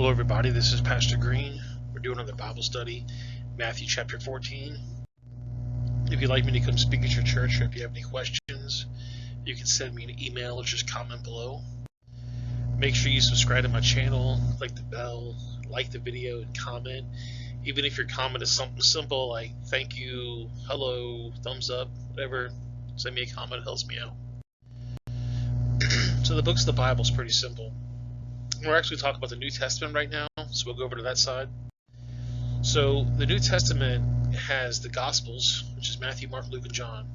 Hello, everybody. This is Pastor Green. We're doing another Bible study, Matthew chapter 14. If you'd like me to come speak at your church, or if you have any questions, you can send me an email or just comment below. Make sure you subscribe to my channel, click the bell, like the video, and comment. Even if your comment is something simple like thank you, hello, thumbs up, whatever, send me a comment. It helps me out. So the books of the Bible is pretty simple. We're actually talking about the New Testament right now, so we'll go over to that side. So the New Testament has the Gospels, which is Matthew, Mark, Luke, and John,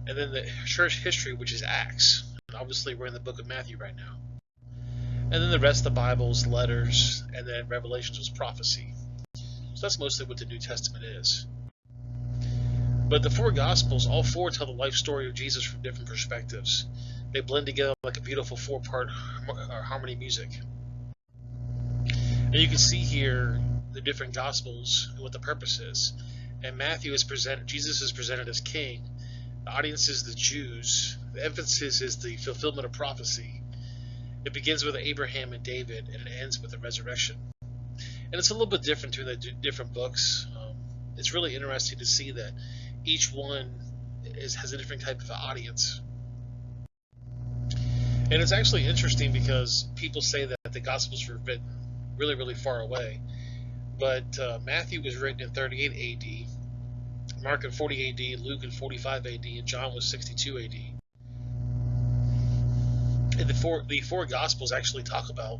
and then the church history, which is Acts. And obviously, we're in the book of Matthew right now. And then the rest of the Bible's letters, and then Revelations was prophecy. So that's mostly what the New Testament is. But the four Gospels, all four tell the life story of Jesus from different perspectives. They blend together like a beautiful four-part harmony music. And you can see here the different Gospels and what the purpose is. And Matthew is presented, Jesus is presented as king. The audience is the Jews. The emphasis is the fulfillment of prophecy. It begins with Abraham and David, and it ends with the resurrection. And it's a little bit different between the different books. It's really interesting to see that each one has a different type of audience. And it's actually interesting because people say that the Gospels were written really, really far away. But Matthew was written in 38 AD, Mark in 40 AD, Luke in 45 AD, and John was 62 AD. And the four Gospels actually talk about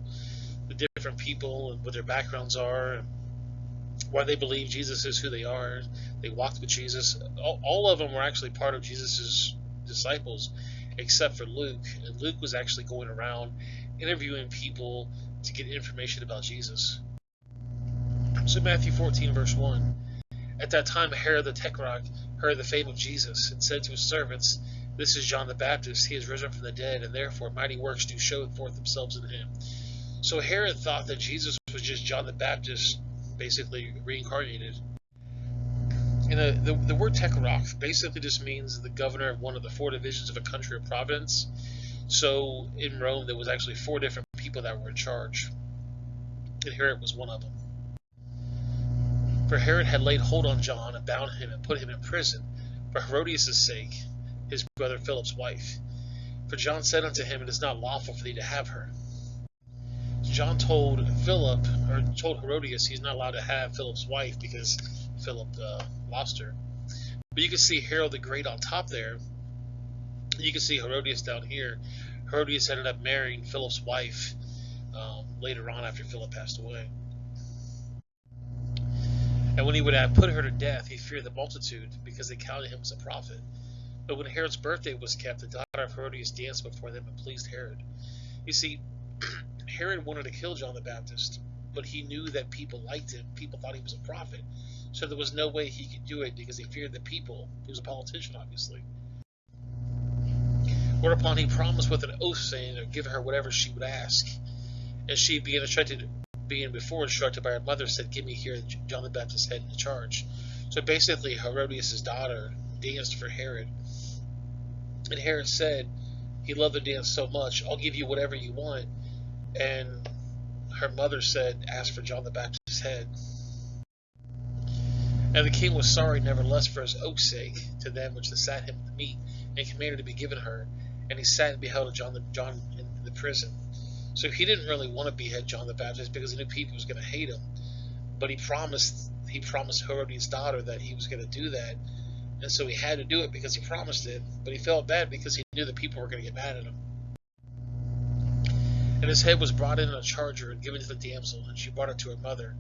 the different people and what their backgrounds are, and why they believe Jesus is who they are. They walked with Jesus. All of them were actually part of Jesus' disciples, except for Luke. And Luke was actually going around interviewing people to get information about Jesus. So Matthew 14 verse 1. At that time Herod the Tetrarch heard the fame of Jesus, and said to his servants, "This is John the Baptist. He is risen from the dead, and therefore mighty works do show forth themselves in him." So Herod thought that Jesus was just John the Baptist, basically reincarnated. And the word Tetrarch basically just means the governor of one of the four divisions of a country or province. So in Rome, there was actually four different people that were in charge, and Herod was one of them. For Herod had laid hold on John and bound him and put him in prison for Herodias' sake, his brother Philip's wife. For John said unto him, "It is not lawful for thee to have her." John told Herodias he's not allowed to have Philip's wife because Philip lost her. But you can see Herod the Great on top there. You can see Herodias down here. Herodias ended up marrying Philip's wife later on after Philip passed away. And when he would have put her to death, he feared the multitude because they counted him as a prophet. But when Herod's birthday was kept, the daughter of Herodias danced before them and pleased Herod. You see, Herod wanted to kill John the Baptist, but he knew that people liked him. People thought he was a prophet. So there was no way he could do it because he feared the people. He was a politician, obviously. Whereupon he promised with an oath, saying to give her whatever she would ask. And she, being before instructed by her mother, said, "Give me here John the Baptist's head in charge." So basically, Herodias' daughter danced for Herod. And Herod said he loved to dance so much, "I'll give you whatever you want." And her mother said, "Ask for John the Baptist's head." And the king was sorry, nevertheless, for his oath's sake, to them which sat him at the meat, and commanded to be given her. And he sat and beheld John in the prison. So he didn't really want to behead John the Baptist because he knew people was going to hate him. But he promised Herodias' daughter that he was going to do that. And so he had to do it because he promised it. But he felt bad because he knew that people were going to get mad at him. And his head was brought in a charger and given to the damsel, and she brought it to her mother.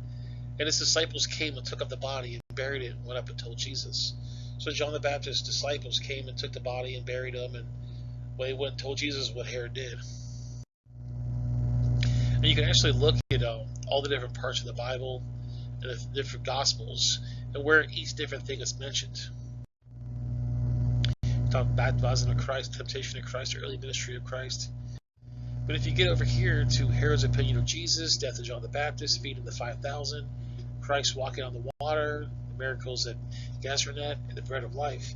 And his disciples came and took up the body and buried it and went up and told Jesus. So John the Baptist's disciples came and took the body and buried him, and they went and told Jesus what Herod did. And you can actually look at all the different parts of the Bible and the different Gospels and where each different thing is mentioned. Talk about baptizing of Christ, temptation of Christ, early ministry of Christ. But if you get over here to Herod's opinion of Jesus, death of John the Baptist, feeding the 5,000, Christ walking on the water, the miracles at Gazaret, and the bread of life,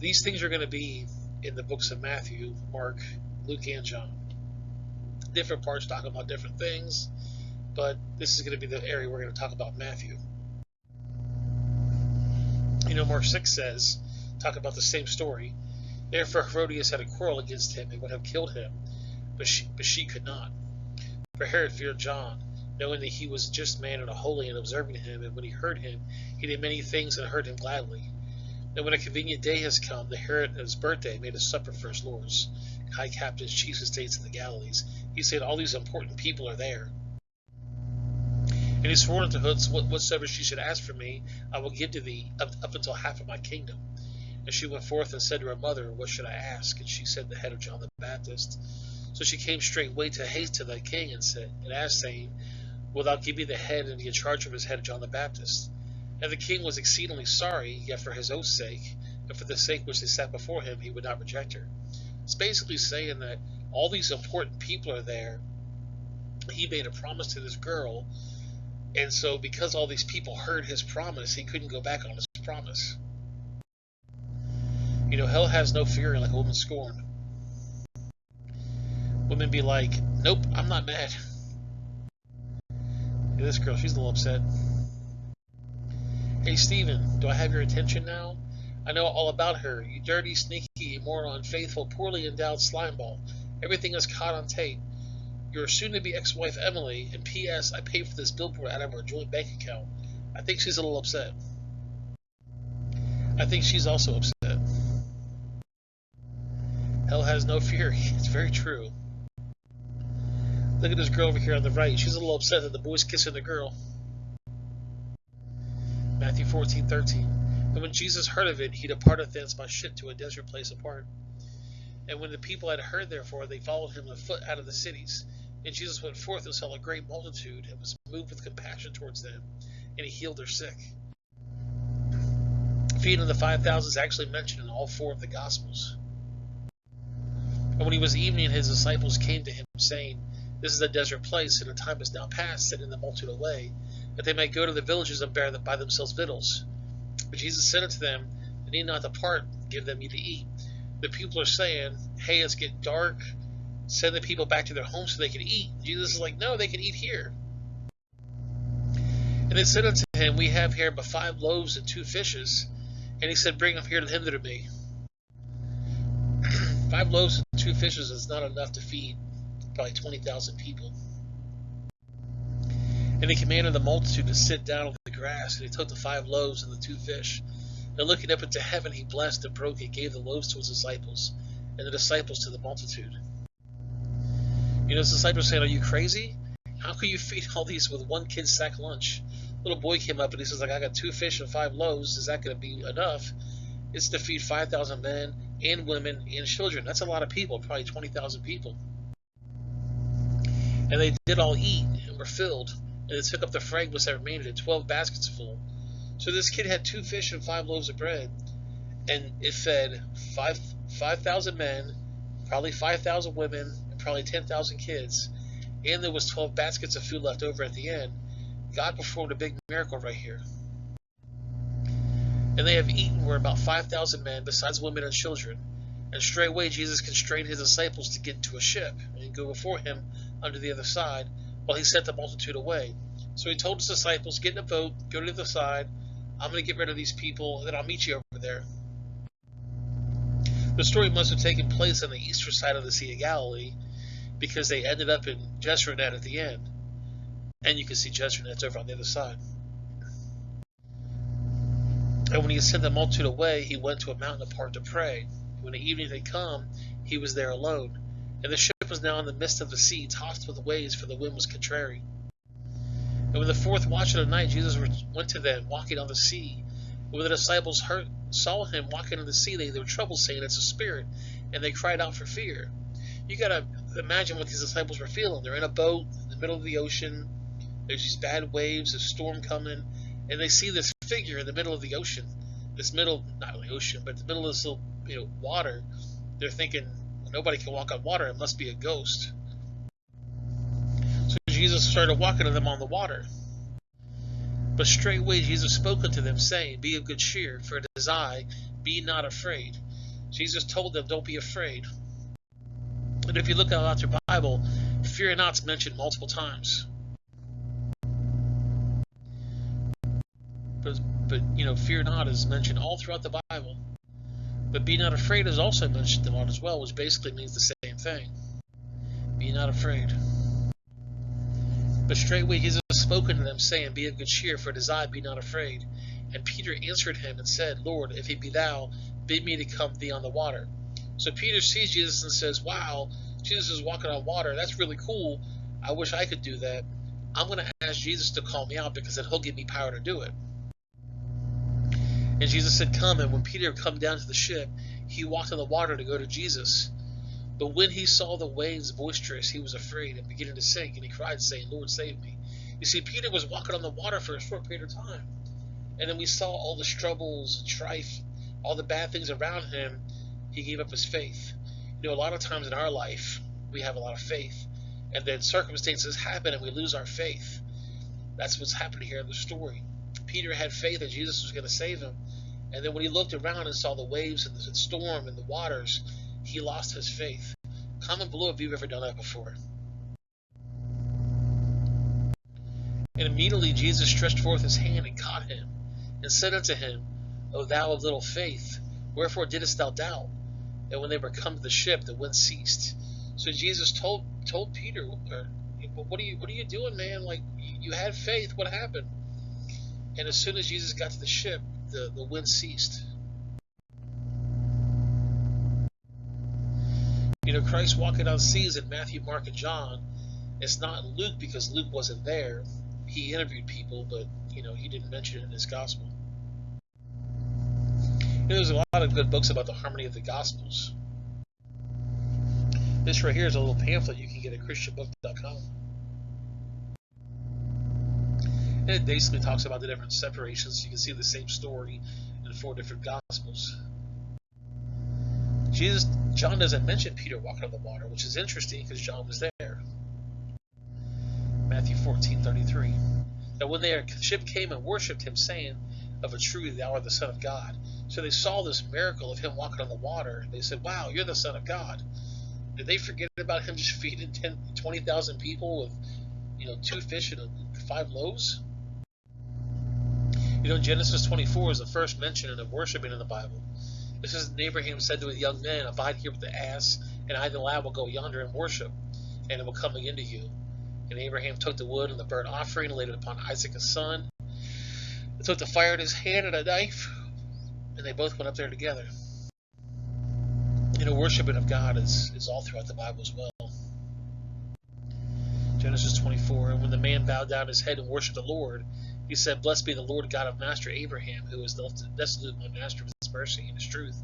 these things are going to be in the books of Matthew, Mark, Luke, and John. Different parts talking about different things, but this is going to be the area we're going to talk about Matthew. Mark 6 says, talk about the same story. Therefore Herodias had a quarrel against him and would have killed him, but she could not. For Herod feared John, knowing that he was a just man and a holy, and observing him, and when he heard him, he did many things and heard him gladly. And when a convenient day has come, the Herod at his birthday made a supper for his lords, high captains, chief estates in the Galilees. He said, all these important people are there. And he swore unto her, whatsoever she should ask for me, I will give to thee, up until half of my kingdom. And she went forth and said to her mother, what should I ask? And she said, the head of John the Baptist. So she came straightway to haste to the king and asked, saying, wilt thou give me the head and be in charge of his head of John the Baptist? And the king was exceedingly sorry, yet for his oath's sake, and for the sake which they set before him, he would not reject her. It's basically saying that all these important people are there. He made a promise to this girl, and so because all these people heard his promise, he couldn't go back on his promise. Hell has no fury like a woman scorned. Women be like, nope, I'm not mad. This girl, she's a little upset. Hey, Stephen, do I have your attention now? I know all about her. You dirty, sneaky, immoral, unfaithful, poorly endowed slimeball. Everything is caught on tape. Your soon-to-be ex-wife, Emily, and P.S. I paid for this billboard out of our joint bank account. I think she's a little upset. I think she's also upset. Hell has no fury. It's very true. Look at this girl over here on the right. She's a little upset that the boy's kissing the girl. Matthew 14:13. And when Jesus heard of it, he departed thence by ship to a desert place apart. And when the people had heard therefore, they followed him afoot out of the cities. And Jesus went forth and saw a great multitude, and was moved with compassion towards them, and he healed their sick. Feeding of the 5,000 is actually mentioned in all four of the Gospels. And when he was evening, his disciples came to him, saying, this is a desert place, and the time is now past, sending the multitude away, that they might go to the villages and bear by themselves victuals. But Jesus said unto them, they need not depart, give them to eat. The people are saying, hey, it's getting dark, send the people back to their homes so they can eat. Jesus is like, no, they can eat here. And they said unto him, we have here but 5 loaves and 2 fishes. And he said, bring them here hither to me. 5 loaves and 2 fishes is not enough to feed probably 20,000 people. And he commanded the multitude to sit down on the grass, and he took the 5 loaves and the 2 fish. And looking up into heaven, he blessed and broke and gave the loaves to his disciples, and the disciples to the multitude. His disciples saying, are you crazy? How can you feed all these with one kid's sack lunch? Little boy came up and he says, like, I got 2 fish and 5 loaves. Is that going to be enough? It's to feed 5,000 men and women and children. That's a lot of people, probably 20,000 people. And they did all eat and were filled, and they took up the fragments that remained in 12 baskets full. So this kid had 2 fish and 5 loaves of bread, and it fed 5,000 men, probably 5,000 women, and probably 10,000 kids, and there was 12 baskets of food left over at the end. God performed a big miracle right here. And they have eaten were about 5,000 men, besides women and children. And straightway Jesus constrained his disciples to get into a ship, and go before him unto the other side, while he sent the multitude away. So he told his disciples, get in a boat, go to the other side, I'm going to get rid of these people, and then I'll meet you over there. The story must have taken place on the eastern side of the Sea of Galilee, because they ended up in Gennesaret at the end. And you can see Gennesaret over on the other side. And when he sent the multitude away, he went to a mountain apart to pray. When the evening had come, he was there alone. And the ship was now in the midst of the sea, tossed with the waves, for the wind was contrary. And when the 4th watch of the night, Jesus went to them, walking on the sea. And when the disciples saw him walking on the sea, they were troubled, saying, it's a spirit. And they cried out for fear. You got to imagine what these disciples were feeling. They're in a boat in the middle of the ocean. There's these bad waves, a storm coming. And they see this figure in the middle of the ocean. Not really ocean, but the middle of this little, water. They're thinking, nobody can walk on water. It must be a ghost. So Jesus started walking to them on the water. But straightway Jesus spoke unto them, saying, be of good cheer, for it is I, be not afraid. Jesus told them, don't be afraid. And if you look out your Bible, fear not's mentioned multiple times. But fear not is mentioned all throughout the Bible. But be not afraid is also mentioned a lot as well, which basically means the same thing. Be not afraid. But straightway Jesus spoke unto them, saying, Be of good cheer, for it is I, be not afraid. And Peter answered him and said, Lord, if it be thou, bid me to come to thee on the water. So Peter sees Jesus and says, wow, Jesus is walking on water. That's really cool. I wish I could do that. I'm going to ask Jesus to call me out, because then he'll give me power to do it. And Jesus said, Come. And when Peter had come down to the ship, he walked on the water to go to Jesus. But when he saw the waves boisterous, he was afraid and beginning to sink, and he cried, saying, Lord, save me. You see, Peter was walking on the water for a short period of time. And then we saw all the struggles and strife, all the bad things around him. He gave up his faith. A lot of times in our life, we have a lot of faith. And then circumstances happen and we lose our faith. That's what's happening here in the story. Peter had faith that Jesus was going to save him. And then when he looked around and saw the waves and the storm and the waters, he lost his faith. Comment below if you've ever done that before. And immediately Jesus stretched forth his hand and caught him, and said unto him, O thou of little faith, wherefore didst thou doubt? And when they were come to the ship, the wind ceased. So Jesus told Peter, what are you doing, man? Like, you had faith. What happened? And as soon as Jesus got to the ship, the wind ceased. Christ walking on seas in Matthew, Mark, and John. It's not in Luke, because Luke wasn't there. He interviewed people, but he didn't mention it in his gospel. There's a lot of good books about the harmony of the Gospels. This right here is a little pamphlet you can get at christianbook.com. And it basically talks about the different separations. You can see the same story in 4 different Gospels. John doesn't mention Peter walking on the water, which is interesting because John was there. Matthew 14:33. That when their ship came and worshipped him, saying, Of a truth thou art the Son of God. So they saw this miracle of him walking on the water. They said, Wow, you're the Son of God. Did they forget about him just feeding 20,000 people with 2 fish and 5 loaves? Genesis 24 is the first mention of worshiping in the Bible. This is Abraham said to a young man, Abide here with the ass, and I the lad will go yonder and worship, and it will come again to you. And Abraham took the wood and the burnt offering and laid it upon Isaac his son. He took the fire in his hand and a knife, and they both went up there together. Worshiping of God is all throughout the Bible as well. Genesis 24, and when the man bowed down his head and worshipped the Lord, he said, Blessed be the Lord God of master Abraham, who has left desolate my master with his mercy and his truth.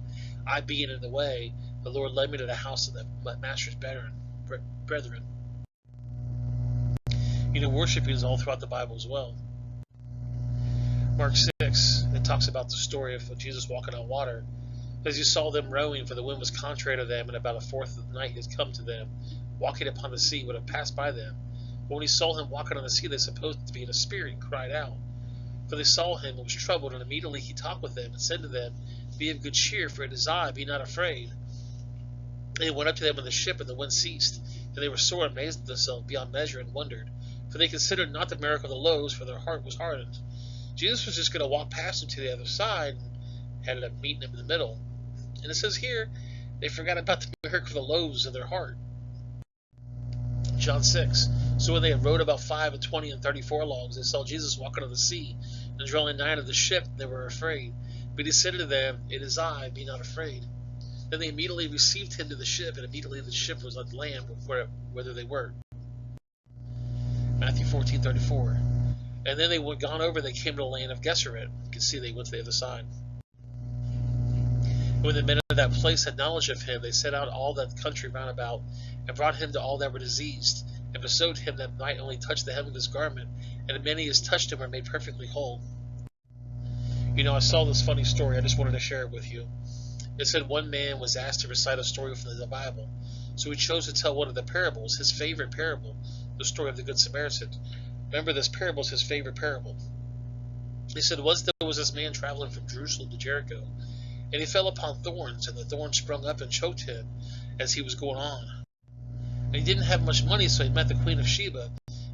I being in the way, the Lord led me to the house of my master's brethren. Worshiping is all throughout the Bible as well. Mark 6, it talks about the story of Jesus walking on water. As he saw them rowing, for the wind was contrary to them, and about 1/4 of the night he had come to them, walking upon the sea, would have passed by them. But when he saw him walking on the sea, they supposed it to be in a spirit, and cried out. For they saw him and was troubled, and immediately he talked with them, and said to them, Be of good cheer, for it is I, be not afraid. And he went up to them in the ship, and the wind ceased. And they were sore amazed at themselves beyond measure, and wondered. For they considered not the miracle of the loaves, for their heart was hardened. Jesus was just going to walk past them to the other side, and ended up meeting them in the middle. And it says here, they forgot about the miracle of the loaves of their heart. John 6. So when they had rowed about 5 and 20 and 34 logs, they saw Jesus walking on the sea, and drawing nigh to the ship, they were afraid. But he said to them, It is I, be not afraid. Then they immediately received him to the ship, and immediately the ship was on land whither they were. Matthew 14:34. And then they were gone over, they came to the land of Gennesaret. You can see they went to the other side. When the men of that place had knowledge of him, they set out all that country round about, and brought him to all that were diseased, and bestowed him that might only touch the hem of his garment, and many as touched him were made perfectly whole. I saw this funny story, I just wanted to share it with you. It said one man was asked to recite a story from the Bible, so he chose to tell one of the parables, his favorite parable, the story of the Good Samaritan. Remember, this parable is his favorite parable. He said, Once there was this man traveling from Jerusalem to Jericho, and he fell upon thorns, and the thorns sprung up and choked him as he was going on. And he didn't have much money, so he met the Queen of Sheba,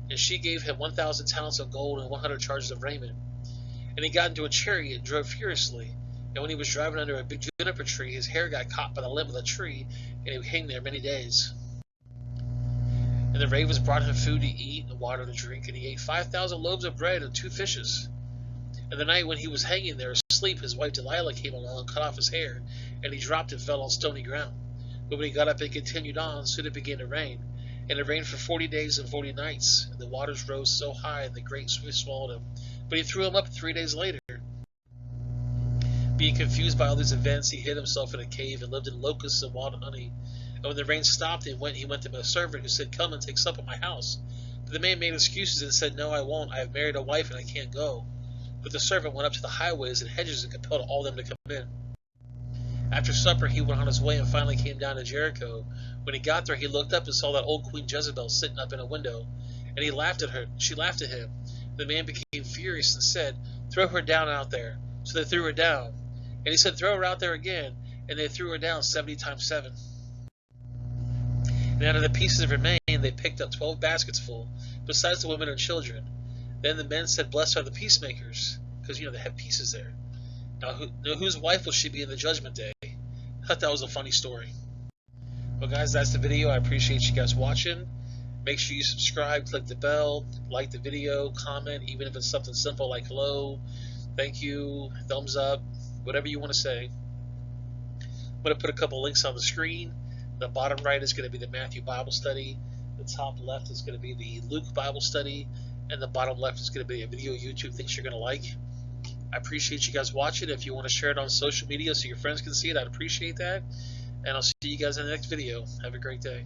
and she gave him 1,000 talents of gold and 100 charges of raiment. And he got into a chariot and drove furiously. And when he was driving under a big juniper tree, his hair got caught by the limb of the tree, and he hung there many days. And the ravens brought him food to eat and water to drink, and he ate 5,000 loaves of bread and 2 fishes. And the night when he was hanging there asleep, his wife Delilah came along and cut off his hair, and he dropped and fell on stony ground. But when he got up and continued on, soon it began to rain. And it rained for 40 days and 40 nights, and the waters rose so high and the great swift swallowed him. But he threw him up 3 days later. Being confused by all these events, he hid himself in a cave and lived in locusts and wild honey. And when the rain stopped, he went to a servant who said, "Come and take supper at my house." But the man made excuses and said, "No, I won't. I have married a wife and I can't go." But the servant went up to the highways and hedges and compelled all them to come in. After supper, he went on his way and finally came down to Jericho. When he got there, he looked up and saw that old Queen Jezebel sitting up in a window. And he laughed at her. She laughed at him. The man became furious and said, "Throw her down out there." So they threw her down. And he said, "Throw her out there again." And they threw her down 70 times 7. And out of the pieces of remain, they picked up 12 baskets full, besides the women and children. Then the men said, "Blessed are the peacemakers," because, they had pieces there. Now, whose wife will she be in the judgment day? I thought that was a funny story. Well, guys, that's the video. I appreciate you guys watching. Make sure you subscribe, click the bell, like the video, comment, even if it's something simple like hello, thank you, thumbs up, whatever you want to say. I'm going to put a couple links on the screen. The bottom right is going to be the Matthew Bible study. The top left is going to be the Luke Bible study. And the bottom left is going to be a video YouTube thinks you're going to like. I appreciate you guys watching. If you want to share it on social media so your friends can see it, I'd appreciate that. And I'll see you guys in the next video. Have a great day.